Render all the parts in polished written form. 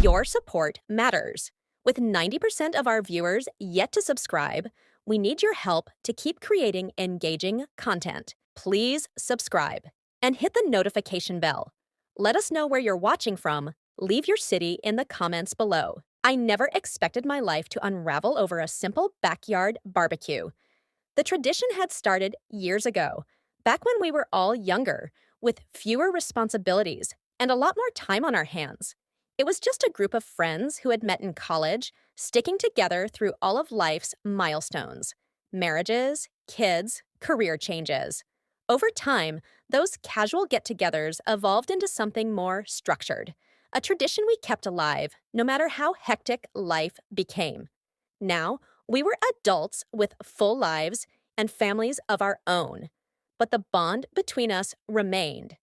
Your support matters. With 90% of our viewers yet to subscribe, we need your help to keep creating engaging content. Please subscribe and hit the notification bell. Let us know where you're watching from. Leave your city in the comments below. I never expected my life to unravel over a simple backyard barbecue. The tradition had started years ago, back when we were all younger, with fewer responsibilities and a lot more time on our hands. It was just a group of friends who had met in college, sticking together through all of life's milestones: marriages, kids, career changes. Over time, those casual get-togethers evolved into something more structured, a tradition we kept alive, no matter how hectic life became. Now, we were adults with full lives and families of our own, but the bond between us remained.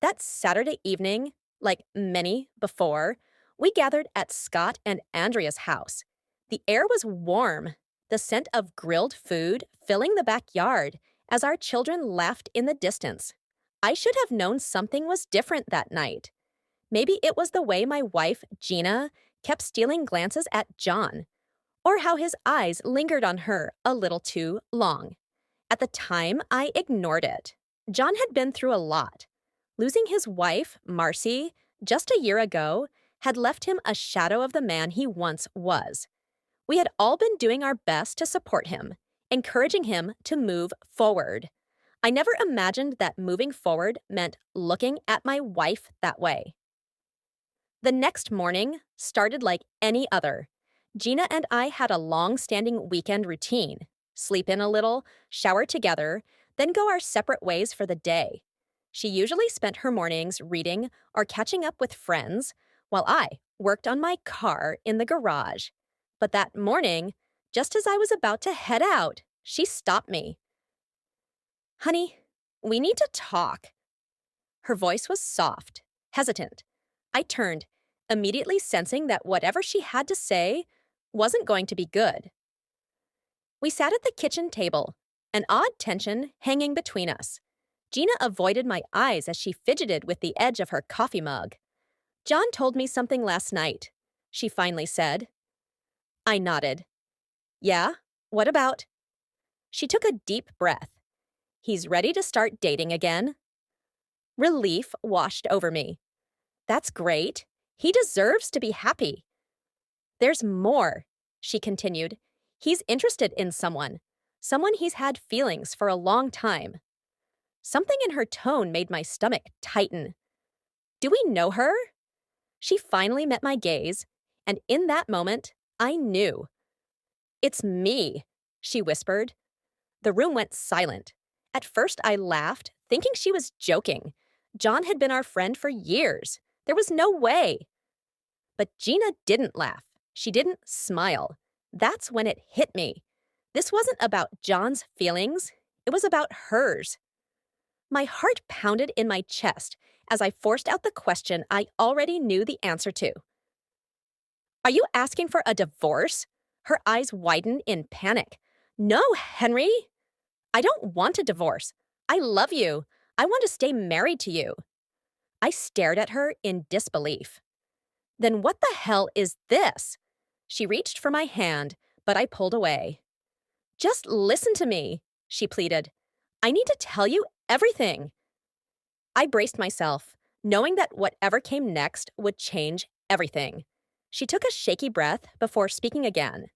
That Saturday evening, like many before, we gathered at Scott and Andrea's house. The air was warm, the scent of grilled food filling the backyard as our children laughed in the distance. I should have known something was different that night. Maybe it was the way my wife, Gina, kept stealing glances at John, or how his eyes lingered on her a little too long. At the time, I ignored it. John had been through a lot. Losing his wife, Marcy, just a year ago, had left him a shadow of the man he once was. We had all been doing our best to support him, encouraging him to move forward. I never imagined that moving forward meant looking at my wife that way. The next morning started like any other. Gina and I had a long-standing weekend routine: sleep in a little, shower together, then go our separate ways for the day. She usually spent her mornings reading or catching up with friends, while I worked on my car in the garage. But that morning, just as I was about to head out, she stopped me. "Honey, we need to talk." Her voice was soft, hesitant. I turned, immediately sensing that whatever she had to say wasn't going to be good. We sat at the kitchen table, an odd tension hanging between us. Gina avoided my eyes as she fidgeted with the edge of her coffee mug. "John told me something last night," she finally said. I nodded. "Yeah? What about?" She took a deep breath. "He's ready to start dating again." Relief washed over me. "That's great. He deserves to be happy." "There's more," she continued. "He's interested in someone he's had feelings for a long time." Something in her tone made my stomach tighten. "Do we know her?" She finally met my gaze, and in that moment, I knew. "It's me," she whispered. The room went silent. At first, I laughed, thinking she was joking. John had been our friend for years. There was no way. But Gina didn't laugh. She didn't smile. That's when it hit me. This wasn't about John's feelings. It was about hers. My heart pounded in my chest as I forced out the question I already knew the answer to. "Are you asking for a divorce?" Her eyes widened in panic. "No, Henry. I don't want a divorce. I love you. I want to stay married to you." I stared at her in disbelief. "Then what the hell is this?" She reached for my hand, but I pulled away. "Just listen to me," she pleaded. "I need to tell you everything." I braced myself, knowing that whatever came next would change everything. She took a shaky breath before speaking again.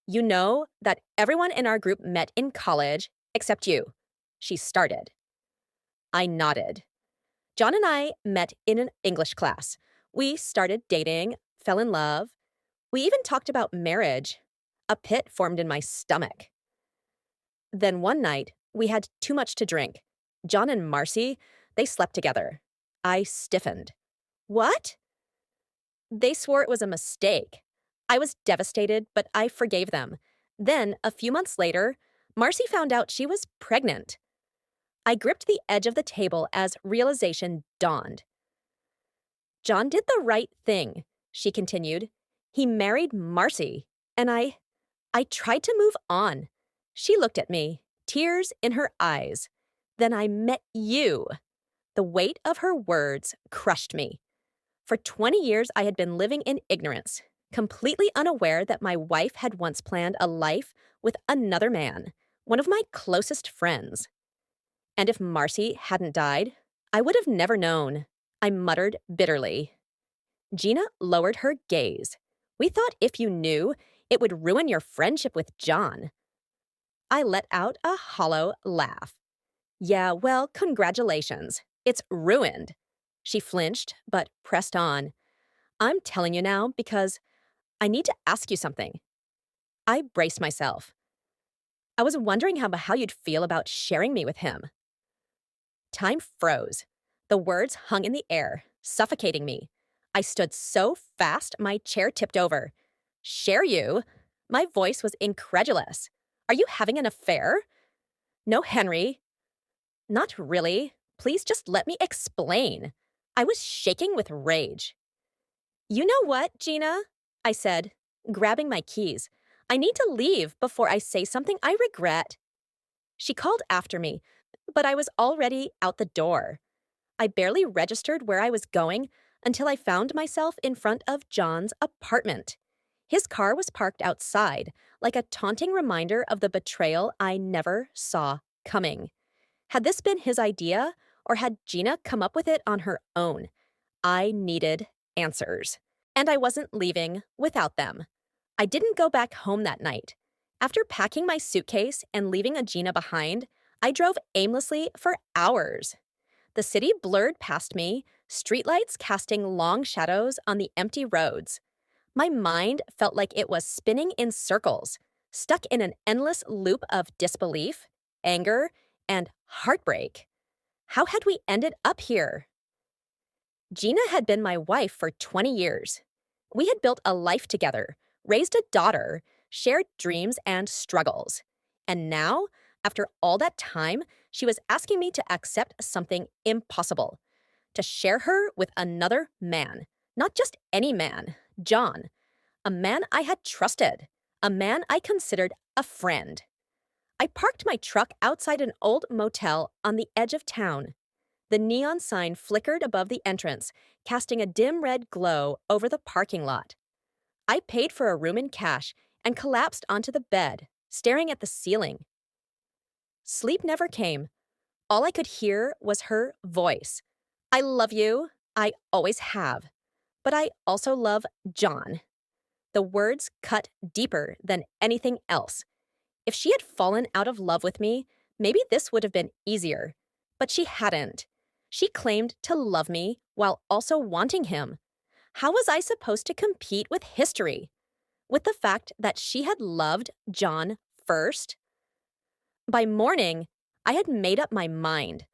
"You know that everyone in our group met in college except you," she started. I nodded. "John and I met in an English class. We started dating, fell in love. We even talked about marriage." A pit formed in my stomach. "Then one night, we had too much to drink. John and Marcy, they slept together." I stiffened. "What?" "They swore it was a mistake." I was devastated, but I forgave them. Then, a few months later, Marcy found out she was pregnant. I gripped the edge of the table as realization dawned. "John did the right thing," she continued. "He married Marcy, and I tried to move on." She looked at me, tears in her eyes. "Then I met you." The weight of her words crushed me. For 20 years, I had been living in ignorance, completely unaware that my wife had once planned a life with another man, one of my closest friends. And if Marcy hadn't died, I would have never known. I muttered bitterly. Gina lowered her gaze. We thought if you knew, it would ruin your friendship with John. I let out a hollow laugh. Yeah, well, congratulations. It's ruined. She flinched, but pressed on. I'm telling you now because I need to ask you something. I braced myself. I was wondering how you'd feel about sharing me with him. Time froze. The words hung in the air, suffocating me. I stood so fast my chair tipped over. Share you? My voice was incredulous. Are you having an affair? No, Henry. Not really. Please just let me explain. I was shaking with rage. You know what, Gina? I said, grabbing my keys. I need to leave before I say something I regret. She called after me, but I was already out the door. I barely registered where I was going until I found myself in front of John's apartment. His car was parked outside, like a taunting reminder of the betrayal I never saw coming. Had this been his idea, or had Gina come up with it on her own? I needed answers. And I wasn't leaving without them. I didn't go back home that night. After packing my suitcase and leaving Gina behind, I drove aimlessly for hours. The city blurred past me, streetlights casting long shadows on the empty roads. My mind felt like it was spinning in circles, stuck in an endless loop of disbelief, anger, and heartbreak. How had we ended up here? Gina had been my wife for 20 years. We had built a life together, raised a daughter, shared dreams and struggles. And now, after all that time, she was asking me to accept something impossible, to share her with another man. Not just any man, John. A man I had trusted, a man I considered a friend. I parked my truck outside an old motel on the edge of town. The neon sign flickered above the entrance, casting a dim red glow over the parking lot. I paid for a room in cash and collapsed onto the bed, staring at the ceiling. Sleep never came. All I could hear was her voice. I love you. I always have. But I also love John. The words cut deeper than anything else. If she had fallen out of love with me, maybe this would have been easier. But she hadn't. She claimed to love me while also wanting him. How was I supposed to compete with history? With the fact that she had loved John first? By morning, I had made up my mind.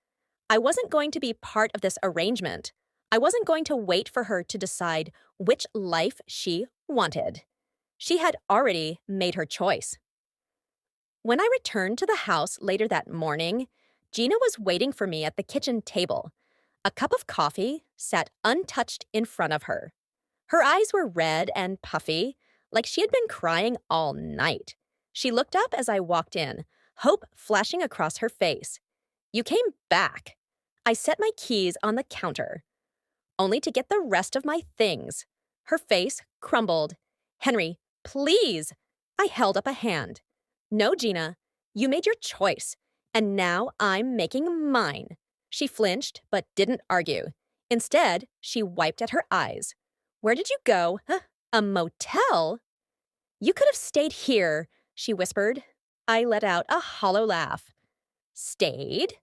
I wasn't going to be part of this arrangement. I wasn't going to wait for her to decide which life she wanted. She had already made her choice. When I returned to the house later that morning, Gina was waiting for me at the kitchen table. A cup of coffee sat untouched in front of her. Her eyes were red and puffy, like she had been crying all night. She looked up as I walked in, hope flashing across her face. You came back. I set my keys on the counter, only to get the rest of my things. Her face crumbled. Henry, please. I held up a hand. No, Gina, you made your choice, and now I'm making mine. She flinched, but didn't argue. Instead, she wiped at her eyes. Where did you go? Huh? A motel? You could have stayed here, she whispered. I let out a hollow laugh. Stayed?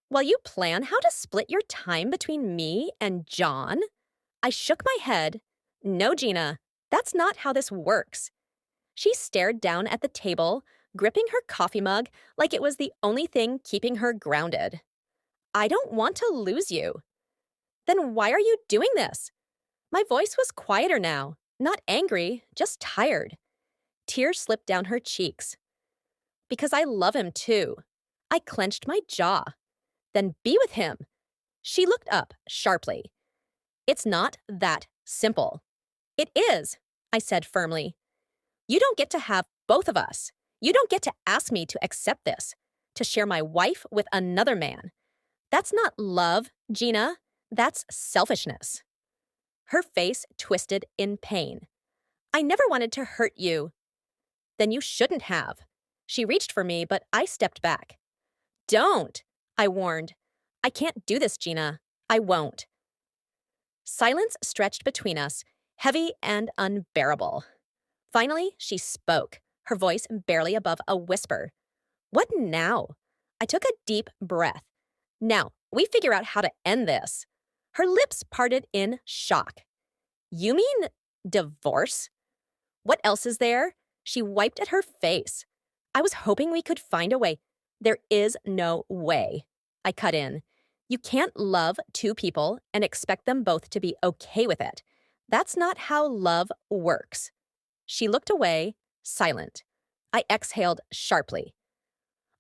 While you plan how to split your time between me and John? I shook my head. No, Gina, that's not how this works. She stared down at the table, gripping her coffee mug like it was the only thing keeping her grounded. I don't want to lose you. Then why are you doing this? My voice was quieter now, not angry, just tired. Tears slipped down her cheeks. Because I love him too. I clenched my jaw. Then be with him. She looked up sharply. It's not that simple. It is, I said firmly. You don't get to have both of us. You don't get to ask me to accept this, to share my wife with another man. That's not love, Gina. That's selfishness. Her face twisted in pain. I never wanted to hurt you. Then you shouldn't have. She reached for me, but I stepped back. Don't, I warned. I can't do this, Gina. I won't. Silence stretched between us, heavy and unbearable. Finally, she spoke, her voice barely above a whisper. What now? I took a deep breath. Now, we figure out how to end this. Her lips parted in shock. You mean divorce? What else is there? She wiped at her face. I was hoping we could find a way. There is no way. I cut in. You can't love two people and expect them both to be okay with it. That's not how love works. She looked away, silent. I exhaled sharply.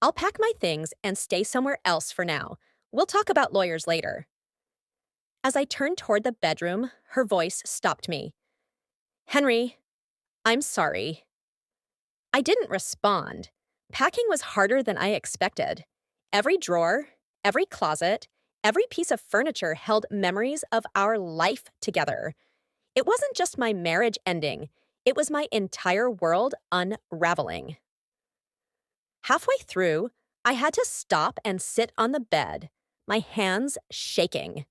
I'll pack my things and stay somewhere else for now. We'll talk about lawyers later. As I turned toward the bedroom, her voice stopped me. Henry, I'm sorry. I didn't respond. Packing was harder than I expected. Every drawer, every closet, every piece of furniture held memories of our life together. It wasn't just my marriage ending. It was my entire world unraveling. Halfway through, I had to stop and sit on the bed, my hands shaking.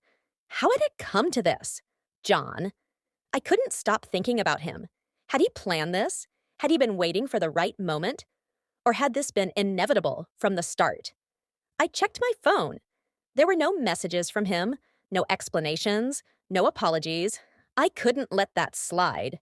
How had it come to this? John. I couldn't stop thinking about him. Had he planned this? Had he been waiting for the right moment? Or had this been inevitable from the start? I checked my phone. There were no messages from him, no explanations, no apologies. I couldn't let that slide.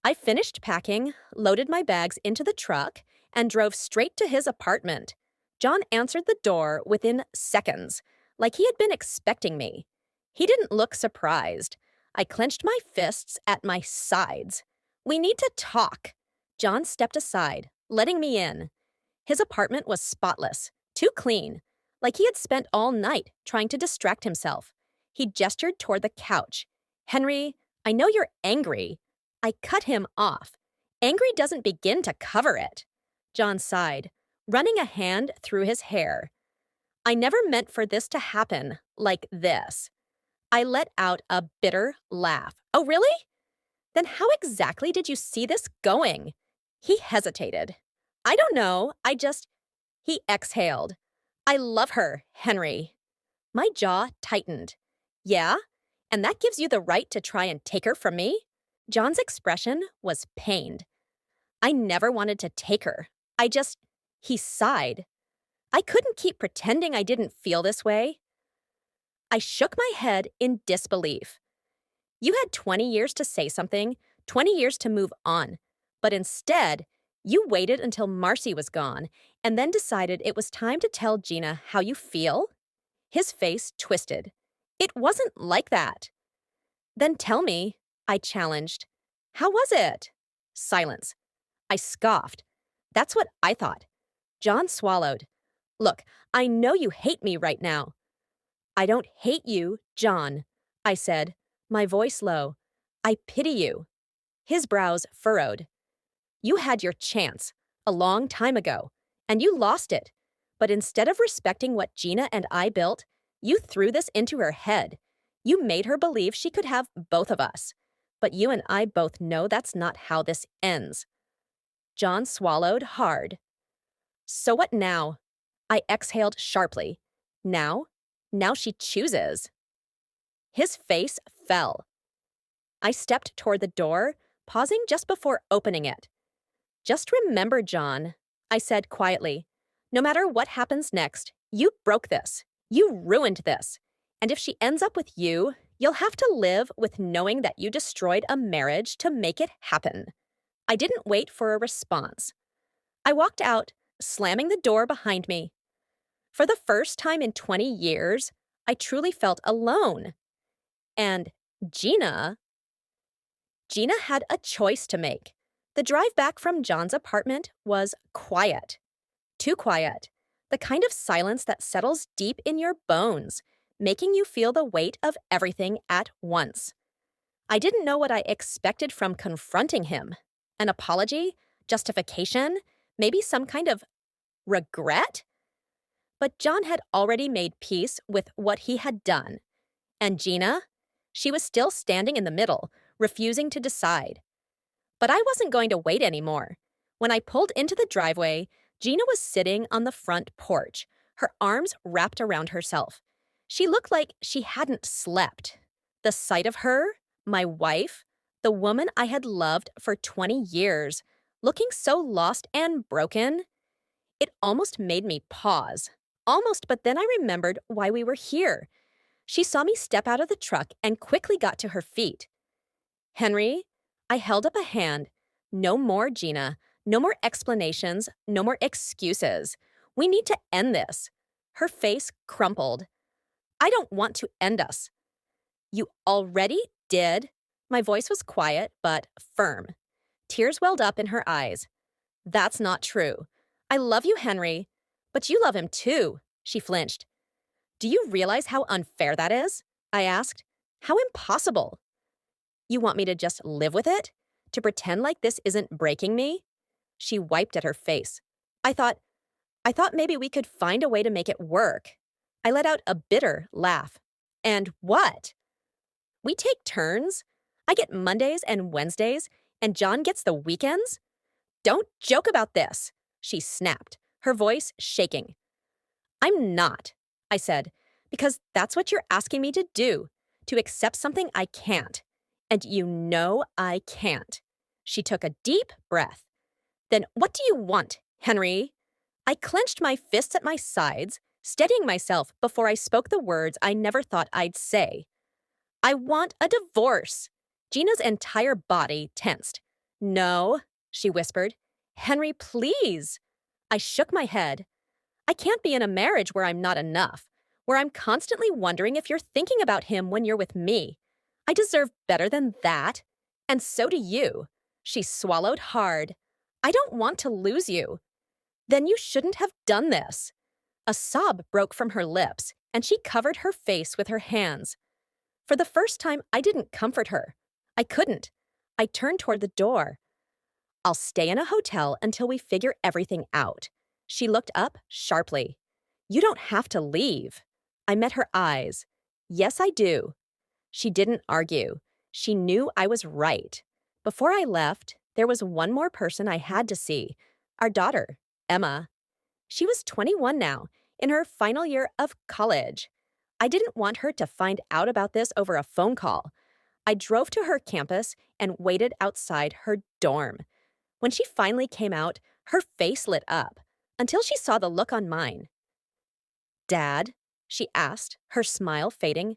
I finished packing, loaded my bags into the truck, and drove straight to his apartment. John answered the door within seconds, like he had been expecting me. He didn't look surprised. I clenched my fists at my sides. We need to talk. John stepped aside, letting me in. His apartment was spotless, too clean, like he had spent all night trying to distract himself. He gestured toward the couch. Henry, I know you're angry. I cut him off. Angry doesn't begin to cover it. John sighed, running a hand through his hair. I never meant for this to happen like this. I let out a bitter laugh. Oh, really? Then how exactly did you see this going? He hesitated. I don't know. He exhaled. I love her, Henry. My jaw tightened. Yeah? And that gives you the right to try and take her from me? John's expression was pained. I never wanted to take her. He sighed. I couldn't keep pretending I didn't feel this way. I shook my head in disbelief. You had 20 years to say something, 20 years to move on. But instead, you waited until Marcy was gone and then decided it was time to tell Gina how you feel? His face twisted. It wasn't like that. Then tell me, I challenged. How was it? Silence. I scoffed. That's what I thought. John swallowed. Look, I know you hate me right now. I don't hate you, John, I said, my voice low. I pity you. His brows furrowed. You had your chance, a long time ago, and you lost it. But instead of respecting what Gina and I built, you threw this into her head. You made her believe she could have both of us. But you and I both know that's not how this ends. John swallowed hard. So what now? I exhaled sharply. Now? Now she chooses. His face fell. I stepped toward the door, pausing just before opening it. Just remember, John, I said quietly, no matter what happens next, you broke this. You ruined this. And if she ends up with you, you'll have to live with knowing that you destroyed a marriage to make it happen. I didn't wait for a response. I walked out, slamming the door behind me. For the first time in 20 years, I truly felt alone. And Gina had a choice to make. The drive back from John's apartment was quiet. Too quiet. The kind of silence that settles deep in your bones, making you feel the weight of everything at once. I didn't know what I expected from confronting him. An apology? Justification? Maybe some kind of regret? But John had already made peace with what he had done. And Gina? She was still standing in the middle, refusing to decide. But I wasn't going to wait anymore. When I pulled into the driveway, Gina was sitting on the front porch, her arms wrapped around herself. She looked like she hadn't slept. The sight of her, my wife, the woman I had loved for 20 years, looking so lost and broken, it almost made me pause. Almost, but then I remembered why we were here. She saw me step out of the truck and quickly got to her feet. Henry, I held up a hand. No more, Gina. No more explanations. No more excuses. We need to end this. Her face crumpled. I don't want to end us. You already did. My voice was quiet, but firm. Tears welled up in her eyes. That's not true. I love you, Henry. But you love him too. She flinched. Do you realize how unfair that is? I asked. How impossible. You want me to just live with it? To pretend like this isn't breaking me? She wiped at her face. I thought maybe we could find a way to make it work. I let out a bitter laugh. And what? We take turns? I get Mondays and Wednesdays, and John gets the weekends? Don't joke about this, she snapped, her voice shaking. I'm not, I said, because that's what you're asking me to do, to accept something I can't. And you know I can't. She took a deep breath. Then what do you want, Henry? I clenched my fists at my sides, steadying myself before I spoke the words I never thought I'd say. I want a divorce. Gina's entire body tensed. No, she whispered. Henry, please. I shook my head. I can't be in a marriage where I'm not enough, where I'm constantly wondering if you're thinking about him when you're with me. I deserve better than that. And so do you. She swallowed hard. I don't want to lose you. Then you shouldn't have done this. A sob broke from her lips, and she covered her face with her hands. For the first time, I didn't comfort her. I couldn't. I turned toward the door. I'll stay in a hotel until we figure everything out. She looked up sharply. You don't have to leave. I met her eyes. Yes, I do. She didn't argue. She knew I was right. Before I left, there was one more person I had to see. Our daughter, Emma. She was 21 now, in her final year of college. I didn't want her to find out about this over a phone call. I drove to her campus and waited outside her dorm. When she finally came out, her face lit up, until she saw the look on mine. Dad? She asked, her smile fading.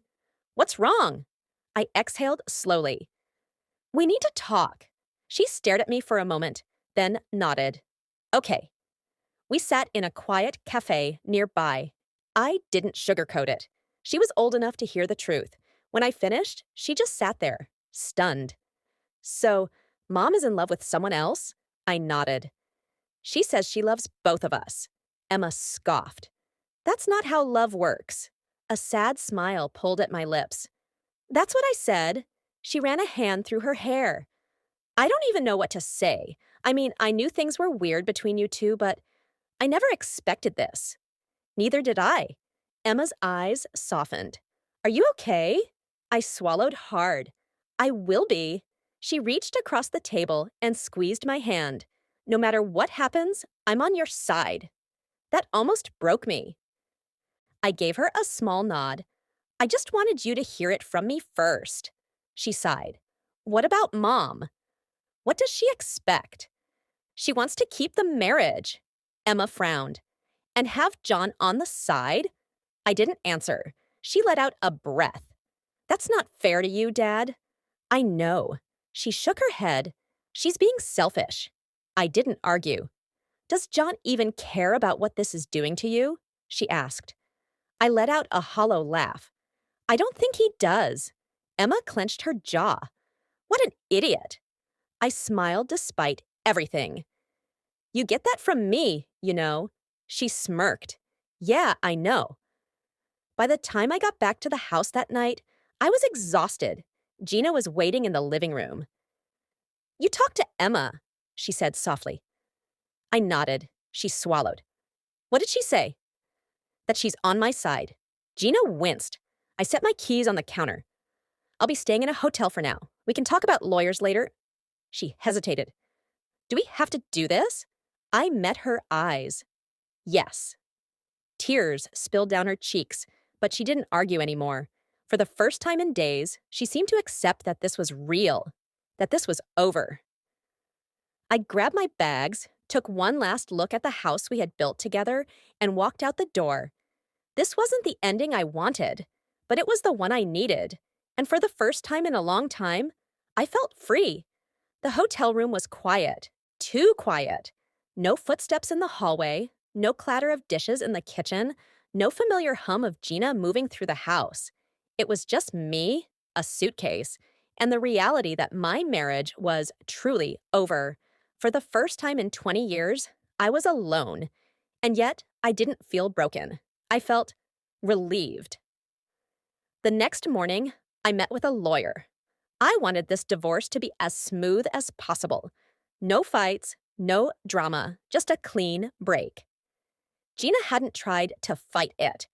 What's wrong? I exhaled slowly. We need to talk. She stared at me for a moment, then nodded. Okay. We sat in a quiet cafe nearby. I didn't sugarcoat it. She was old enough to hear the truth. When I finished, she just sat there, stunned. So, Mom is in love with someone else? I nodded. She says she loves both of us. Emma scoffed. That's not how love works. A sad smile pulled at my lips. That's what I said. She ran a hand through her hair. I don't even know what to say. I mean, I knew things were weird between you two, but I never expected this. Neither did I. Emma's eyes softened. Are you okay? I swallowed hard. I will be. She reached across the table and squeezed my hand. No matter what happens, I'm on your side. That almost broke me. I gave her a small nod. I just wanted you to hear it from me first. She sighed. What about Mom? What does she expect? She wants to keep the marriage. Emma frowned. And have John on the side? I didn't answer. She let out a breath. That's not fair to you, Dad. I know. She shook her head. She's being selfish. I didn't argue. Does John even care about what this is doing to you? She asked. I let out a hollow laugh. I don't think he does. Emma clenched her jaw. What an idiot. I smiled despite everything. You get that from me, you know. She smirked. Yeah, I know. By the time I got back to the house that night, I was exhausted. Gina was waiting in the living room. You talked to Emma, she said softly. I nodded. She swallowed. What did she say? That she's on my side. Gina winced. I set my keys on the counter. I'll be staying in a hotel for now. We can talk about lawyers later. She hesitated. Do we have to do this? I met her eyes. Yes. Tears spilled down her cheeks, but she didn't argue anymore. For the first time in days, she seemed to accept that this was real, that this was over. I grabbed my bags, took one last look at the house we had built together, and walked out the door. This wasn't the ending I wanted, but it was the one I needed. And for the first time in a long time, I felt free. The hotel room was quiet, too quiet. No footsteps in the hallway, no clatter of dishes in the kitchen, no familiar hum of Gina moving through the house. It was just me, a suitcase, and the reality that my marriage was truly over. For the first time in 20 years, I was alone. And yet, I didn't feel broken. I felt relieved. The next morning, I met with a lawyer. I wanted this divorce to be as smooth as possible. No fights, no drama, just a clean break. Gina hadn't tried to fight it.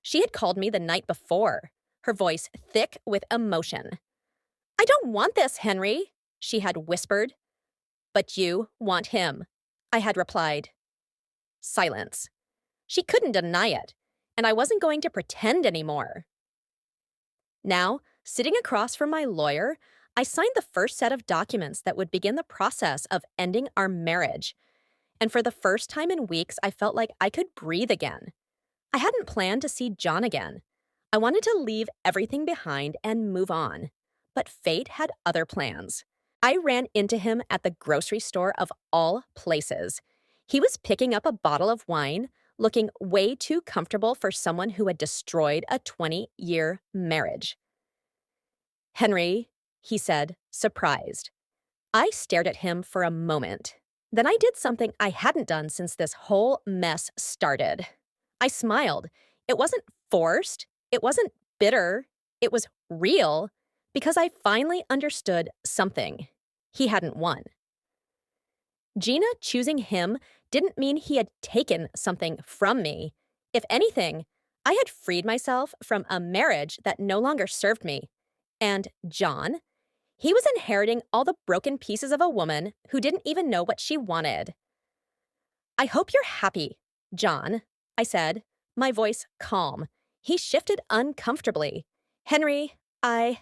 She had called me the night before, her voice thick with emotion. I don't want this, Henry, she had whispered. But you want him, I had replied. Silence. She couldn't deny it, and I wasn't going to pretend anymore. Now, sitting across from my lawyer, I signed the first set of documents that would begin the process of ending our marriage. And for the first time in weeks, I felt like I could breathe again. I hadn't planned to see John again. I wanted to leave everything behind and move on. But fate had other plans. I ran into him at the grocery store of all places. He was picking up a bottle of wine, looking way too comfortable for someone who had destroyed a 20-year marriage. Henry, he said, surprised. I stared at him for a moment. Then I did something I hadn't done since this whole mess started. I smiled. It wasn't forced. It wasn't bitter. It was real, because I finally understood something. He hadn't won. Gina choosing him didn't mean he had taken something from me. If anything, I had freed myself from a marriage that no longer served me. And John, he was inheriting all the broken pieces of a woman who didn't even know what she wanted. I hope you're happy, John, I said, my voice calm. He shifted uncomfortably. Henry, I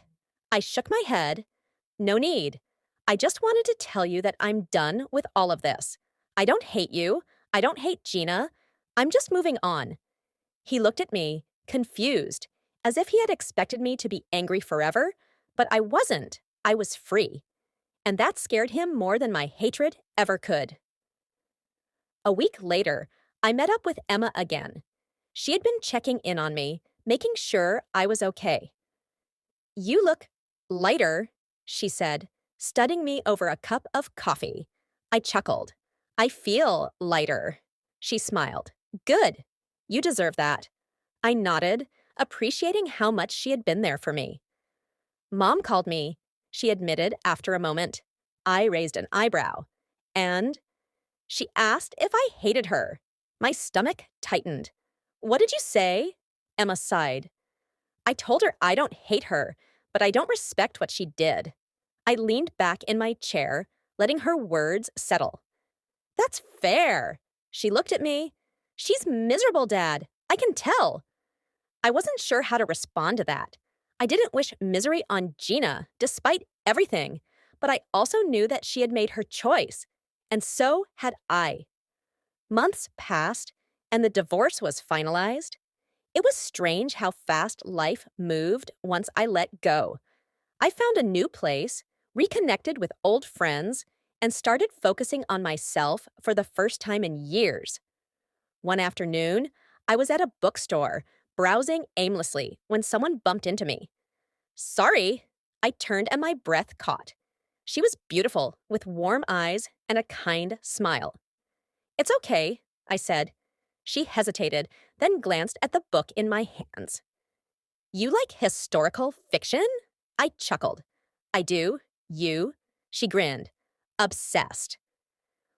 shook my head. No need. I just wanted to tell you that I'm done with all of this. I don't hate you. I don't hate Gina. I'm just moving on. He looked at me, confused, as if he had expected me to be angry forever, but I wasn't. I was free. And that scared him more than my hatred ever could. A week later, I met up with Emma again. She had been checking in on me, making sure I was okay. You look lighter, she said, studying me over a cup of coffee. I chuckled. I feel lighter. She smiled. Good. You deserve that. I nodded, appreciating how much she had been there for me. Mom called me, she admitted after a moment. I raised an eyebrow. And she asked if I hated her. My stomach tightened. What did you say? Emma sighed. I told her I don't hate her, but I don't respect what she did. I leaned back in my chair, letting her words settle. That's fair. She looked at me. She's miserable, Dad. I can tell. I wasn't sure how to respond to that. I didn't wish misery on Gina, despite everything, but I also knew that she had made her choice, and so had I. Months passed, and the divorce was finalized. It was strange how fast life moved once I let go. I found a new place, reconnected with old friends, and started focusing on myself for the first time in years. One afternoon, I was at a bookstore, browsing aimlessly when someone bumped into me. Sorry, I turned and my breath caught. She was beautiful, with warm eyes and a kind smile. It's okay, I said. She hesitated, then glanced at the book in my hands. You like historical fiction? I chuckled. I do. You? She grinned. Obsessed.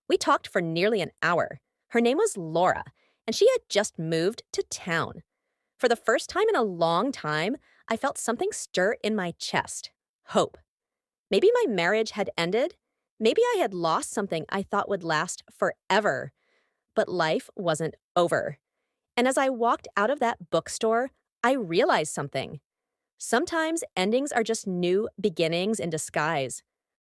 We talked for nearly an hour. Her name was Laura, and she had just moved to town. For the first time in a long time, I felt something stir in my chest. Hope. Maybe my marriage had ended. Maybe I had lost something I thought would last forever. But life wasn't over. And as I walked out of that bookstore, I realized something. Sometimes endings are just new beginnings in disguise.